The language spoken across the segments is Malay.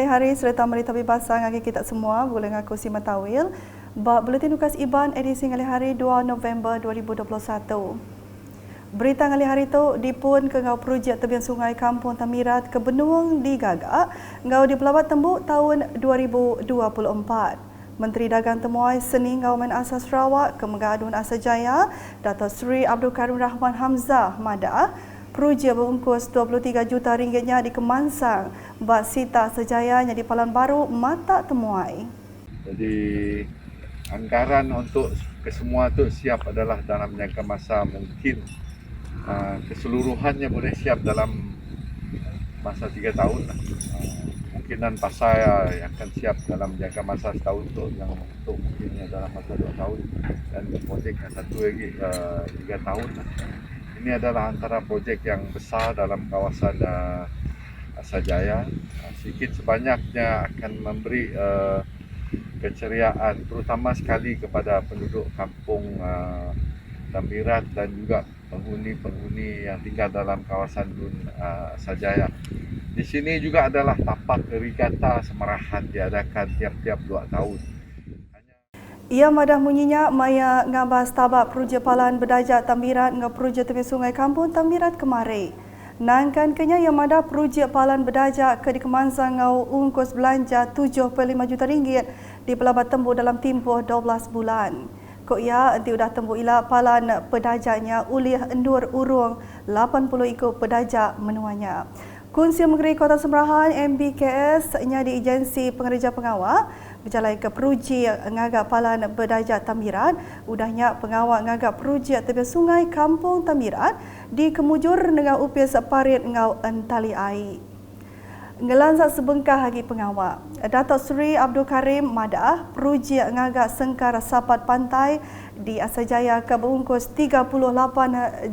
hari serta merita bebasang bagi kita semua boleh ngaku si Matawil. Buletin Ukas Iban edisi ngali hari 2 November 2021. Berita ngali hari tu dipun ke ngau projek tebian sungai Kampung Tamirat ke Benuang digagak ngau di Pelabat Tembuk tahun 2024. Menteri Dagang Temuai Seni Gauman Asas Sarawak Kemengadun Asal Jaya Dato' Sri Abdul Karim Rahman Hamzah Madah projek berungkus 23 juta ringgitnya dikemansang bak Sita Sejayanya di Palan Baru Mata Temuai. Jadi anggaran untuk kesemua tu siap adalah dalam jangka masa mungkin keseluruhannya boleh siap dalam masa 3 tahun lah. Mungkinan pasal akan siap dalam jangka masa setahun tu, yang untuk mungkinnya dalam masa 2 tahun, dan projek yang satu lagi 3 tahun lah. Ini adalah antara projek yang besar dalam kawasan Asajaya. Sikit sebanyaknya akan memberi keceriaan terutama sekali kepada penduduk kampung Tamirat dan juga penghuni-penghuni yang tinggal dalam kawasan Dun Asajaya. Di sini juga adalah tapak regata semarahan diadakan tiap-tiap 2 tahun. Ia madah munyinya maya ngabas tabak projek Palan Bedajak Tamirat ngau projek tepi sungai Kampung Tamirat kemari. Nangkan kenya yang madah projek Palan Bedajak ke dikemansang ngau ungkus belanja 7.5 juta ringgit di Pelabat Tembuk dalam tempoh 12 bulan. Kok ia nanti udah tembuk ila Palan Bedajaknya ulih endur urung 80 ikut pedajak menuanya. Kunsi Menteri Kota Semerahan MBKS nya di agensi pengerja pengawal berjalan ke projek ngagak Palan Bedajak Tamirat udahnya pengawal ngagak projek tepi sungai Kampung Tamirat di kemujur dengan upis parit ngau entali air. Ngelansak sebengkah lagi pengawal. Dato' Sri Abdul Karim Madah projek ngagak sengkar sapat pantai di Asajaya ke berungkus 38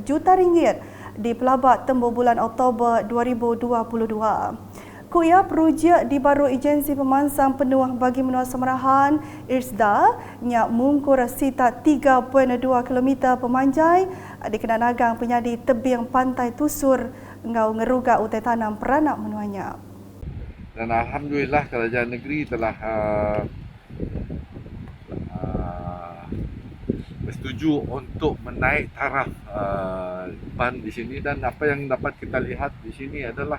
juta ringgit di Pelabat Tembuk bulan Oktober 2022. Kuya projek di baru agensi pemansang penuah bagi menua Semerahan IRSDA nya mungkur sita 3.2 km pemanjai dikena nagang penyadi tebing pantai Tusur ngau ngeruga utai tanam peranak menuanya. Dan alhamdulillah kerajaan negeri telah bersetuju untuk menaik taraf ban di sini, dan apa yang dapat kita lihat di sini adalah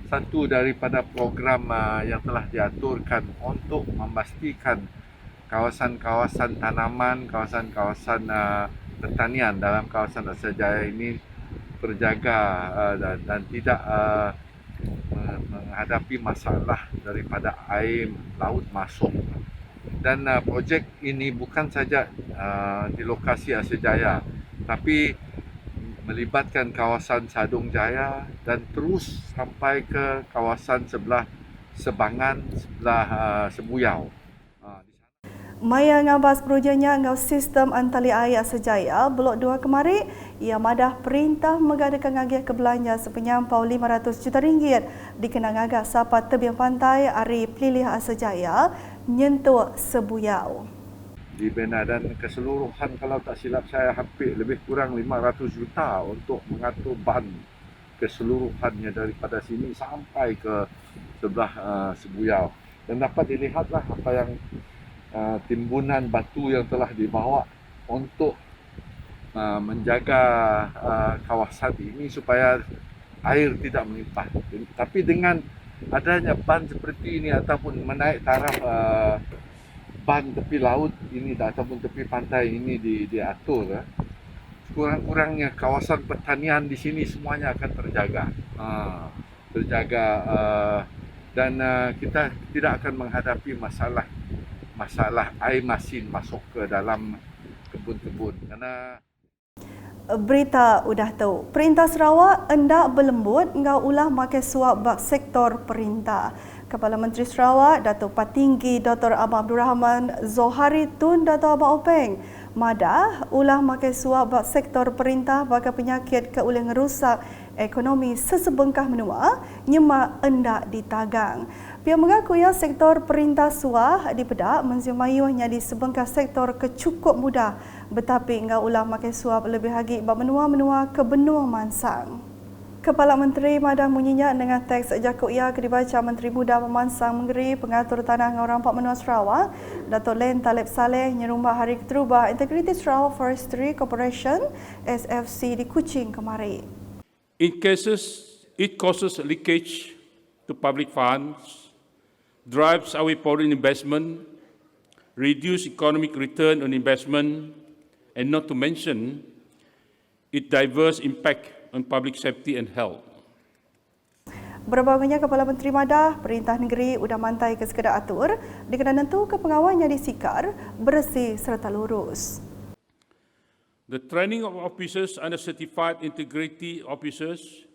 satu daripada program yang telah diaturkan untuk memastikan kawasan-kawasan tanaman, kawasan-kawasan pertanian dalam kawasan Asajaya ini terjaga dan tidak menghadapi masalah daripada air laut masuk. Dan projek ini bukan saja di lokasi Asajaya, tapi melibatkan kawasan Sadung Jaya dan terus sampai ke kawasan sebelah Sebangan, sebelah Sebuyau. Maya ngabas projeknya ngau sistem antali air Asajaya Blok 2 kemari, ia madah perintah mengadakan ngagih ke belanja sepenyampau 500 juta ringgit dikena ngagah sapat tebing pantai Ari Pelilih Asajaya nyentuh Sebuyau. Di Bena dan keseluruhan kalau tak silap saya hampir lebih kurang 500 juta untuk mengatur ban keseluruhannya daripada sini sampai ke sebelah Sebuyau. Dan dapat dilihatlah apa yang timbunan batu yang telah dibawa untuk menjaga kawasan ini supaya air tidak melimpah. Tapi dengan adanya ban seperti ini ataupun menaik taraf ban tepi laut ini ataupun tepi pantai ini diatur, kurang-kurangnya kawasan pertanian di sini semuanya akan terjaga, dan kita tidak akan menghadapi masalah air masin masuk ke dalam kebun-kebun. Karena berita udah tahu, Perintah Sarawak hendak berlembut ngau ulah makai suap bak sektor perintah. Kepala Menteri Sarawak, Dato' Patinggi Dr. Abang Abdul Rahman Zohari Tun Dato' Abang Openg madah ulah makai suap bak sektor perintah bagi penyakit ke ulih ngerusak ekonomi sesebengkah menua nyemak hendak ditagang. Pihak mengaku ya sektor perintah suah di Pedak menzimayuhnya di sebengkah sektor kecukup mudah betapi engkau ulah makai suap lebih lagi bak menua-menua ke Benung Mansang. Kepala Menteri Madah Munyinya dengan teks jakuk ia dibaca Menteri Muda Pemansang Menggeri Pengatur Tanah Ngau Rampak Menua Sarawak, Dato' Len Talib Saleh nyerumbah Hari Keterubah Integriti Sarawak Forestry Corporation SFC di Kuching kemarin. It causes leakage to public funds, drives away foreign investment, reduce economic return on investment, and not to mention, it diverse impact on public safety and health. Berbagainya Kepala Menteri Madah, Perintah Negeri udah mantai ke segala atur, dikena nentu ke pengawalnya disikar, bersih serta lurus. The training of officers under Certified Integrity Officers,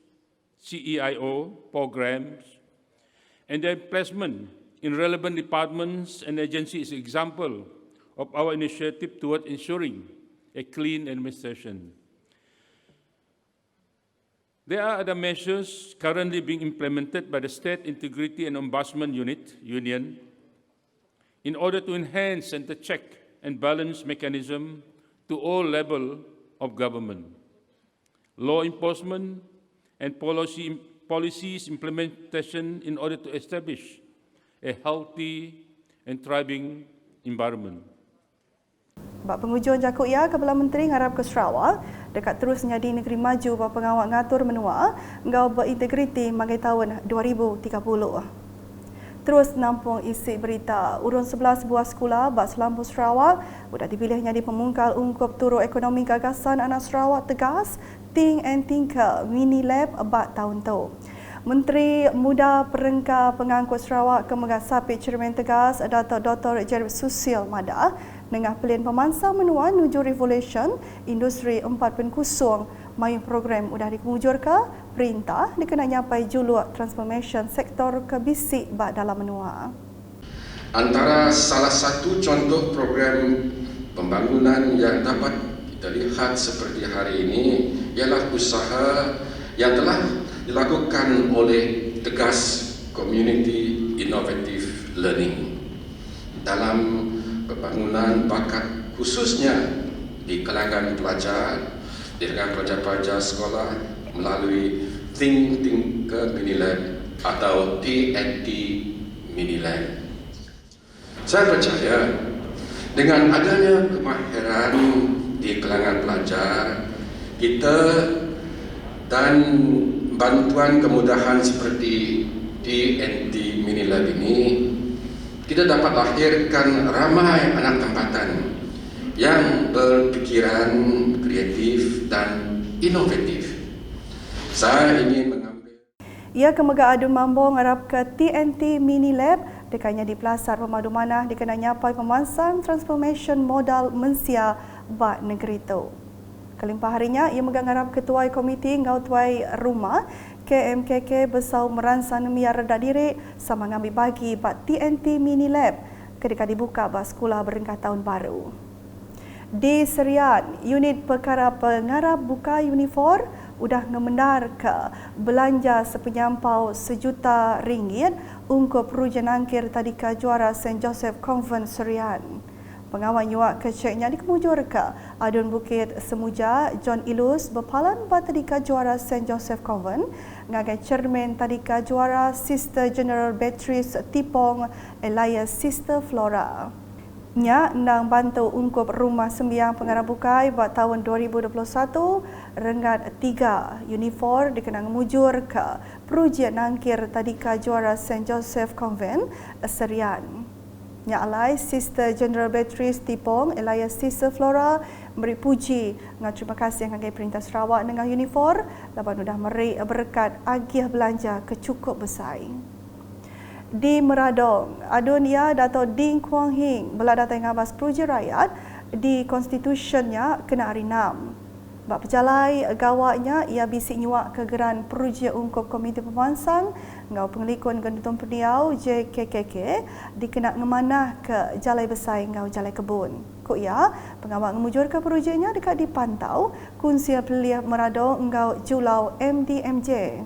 CEIO, programs, and their placement in relevant departments and agencies is an example of our initiative toward ensuring a clean administration. There are other measures currently being implemented by the State Integrity and Ombudsman Union in order to enhance and to check and balance mechanism to all levels of government, law enforcement and policies implementation in order to establish a healthy and thriving environment. Bak penghujung jakuk ia, Kepala Menteri ngarap ke Sarawak dekat terus menjadi negeri maju bak pengawal ngatur menua ngau berintegriti magai tahun 2030. Terus nampung isi berita, urun 11 buah sekolah bak Selampur Sarawak sudah dipilih jadi pemungkal ungkup turu ekonomi gagasan anak Sarawak tegas Think and Tinker Mini Lab bak tahun tu. Menteri Muda Perengka Pengangkut Sarawak Kemegat Sapit Cermin Tegas Dato' Dr. Jerry Susil Madah dengan pilihan pemansang menua nuju revolution industri 4.0 main program sudah dikemujur ke perintah dikena nyapai juluk transformation sektor ke bisik bak dalam menua. Antara salah satu contoh program pembangunan yang dapat kita lihat seperti hari ini ialah usaha yang telah dilakukan oleh Tegas Community Innovative Learning dalam pembangunan bakat khususnya di kalangan pelajar, di kalangan pelajar-pelajar sekolah melalui Think Tinker Mini Lab atau TNT Mini Lab. Saya percaya dengan adanya kemahiran di kalangan pelajar, kita dan bantuan kemudahan seperti TNT Mini Lab ini, kita dapat lahirkan ramai anak tempatan yang berpikiran kreatif dan inovatif. Saya ingin mengambil. Ia Kemega Adun Mambo ngarap ke TNT Mini Lab dekatnya di Pelasar Pemadu Manah dikena nyapai pemansang transformation modal mensia bak negeri itu. Kelimpah harinya, ia megang ngarap Ketua Komiti Ngau Tuai Rumah KMKK Besau meransang nemia reda diri sama ngambil bagi bak TNT Mini Lab ketika dibuka bak sekolah berengkah tahun baru. Di Serian, unit perkara pengarap buka uniform udah ngemendar ke belanja sepenyampau RM1 juta untuk perujian angkir tadika juara St. Joseph Convent Serian. Pengawal nyuak keceknya dikemujur ke Adun Bukit Semuja John Ilus berpalan bat tadika juara St. Joseph Convent ngagai cermin tadika juara Sister General Beatrice Tipong Elias Sister Flora. Nya nang bantu ungkup rumah sembiang pengarah bukai buat tahun 2021 rengat 3 uniform dikenang mujur ke perujian angkir tadika juara St. Joseph Convent Serian. Nya alai Sister General Beatrice Tipong Elias Sister Flora beri puji dengan terima kasih ngagai Perintah Sarawak dengan uniform laban sudah meri berkat agih belanja kecukup besar. Di Meradong, adun ia Dato' Ding Kuang Hing bela datang ngabas peruji rakyat di konstitusinya kena hari 6. Bak pejalai gawaknya ia bisik nyuak kegeran peruji ungkup Komiti Pemansang ngau pengelikun Gendutun Peniau JKKK dikena ngemanah ke jalai besar ngau jalai kebun. Kok ia pengawal ngemujur ke perujinya dekat dipantau kunsia pelih Meradong ngau Julau MDMJ.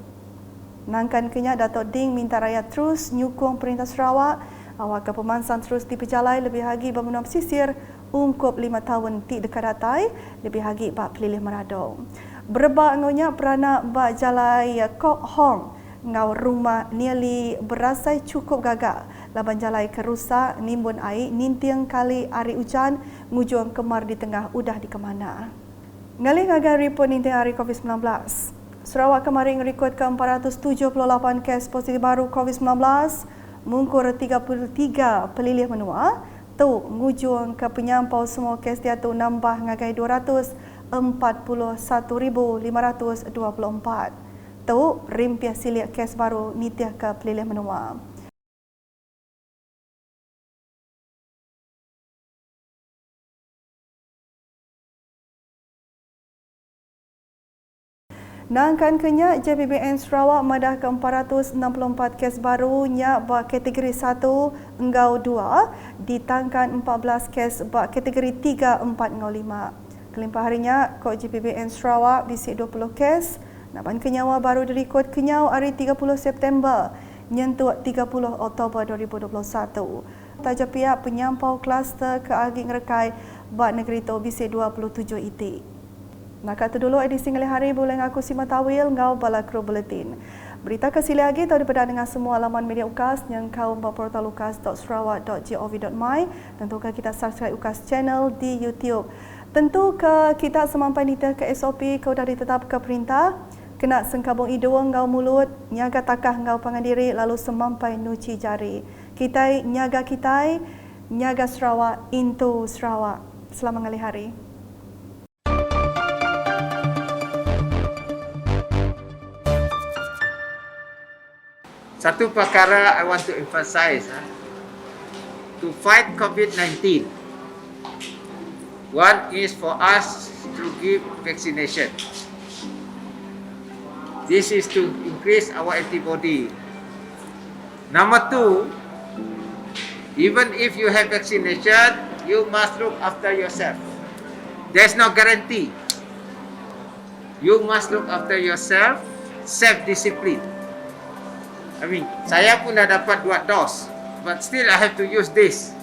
Nangkan kenya Dato' Ding minta rakyat terus nyukung Perintah Sarawak awak ke pemansang terus diperjalai lebih lagi bermenua pesisir ungkup 5 tahun ti dekat datai lebih lagi bak pelilih Meradong. Berbak ngonya peranak bak jalai Kok Hong ngau rumah nearly berasai cukup gagal. Laban jalai kerusak, nimbun air, nintiang kali hari hujan, ngujung kemar di tengah udah di kemana. Ngalih ngagai report nintiang hari COVID-19. Sarawak kemarin rekod ke 478 kes positif baru COVID-19, mungkur 33 pelilih menua, tu ngujung ke penyampau semua kes dia tu nambah ngagai 241,524. Tu rimpiah silik kes baru nitiah ke pelilih menua. Nangkan kenyak JPBN Sarawak madah ke 464 kes baru nyak bak kategori 1 engau 2 ditangkan 14 kes bak kategori 3, 4 engau 5. Kelimpah harinya Kod JPBN Sarawak bisik 20 kes. Naban kenyawa baru direkod kenyau hari 30 September nyentuh 30 Oktober 2021. Taja pihak penyampau kluster ke Aging Rekai bak negeri tu bisik 27 itik. Nak tu dulu edisi ngelih hari boleh ngaku Sima Tawil ngau bala kru buletin. Berita kesili lagi tahu daripada dengan semua laman media UKAS yang kau portal ukas.sarawak.gov.my. Tentu ke kita subscribe UKAS channel di YouTube. Tentu ke kita semampai nita ke SOP kau dah ditetap ke perintah. Kena sengkabung hidung ngau mulut, nyaga takah ngau pangandiri lalu semampai nuci jari. Kita nyaga Sarawak into Sarawak. Selamat ngelih hari. Satu perkara I want to emphasize, to fight COVID-19, one is for us to give vaccination. This is to increase our antibody. Number two, even if you have vaccination, you must look after yourself. There's no guarantee. You must look after yourself, self-discipline. Saya pun dah dapat 2 dos, but still I have to use this.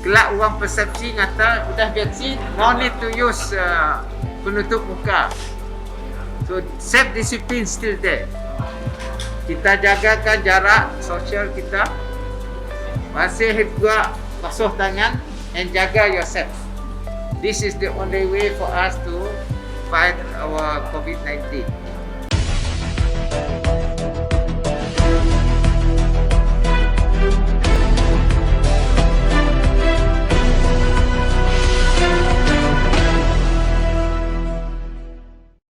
Kelak orang persepsi kata udah vaksin, no need to use penutup muka. So self-discipline still there. Kita jagakan jarak sosial kita, masih juga basuh tangan and jaga yourself. This is the only way for us to fight our COVID-19.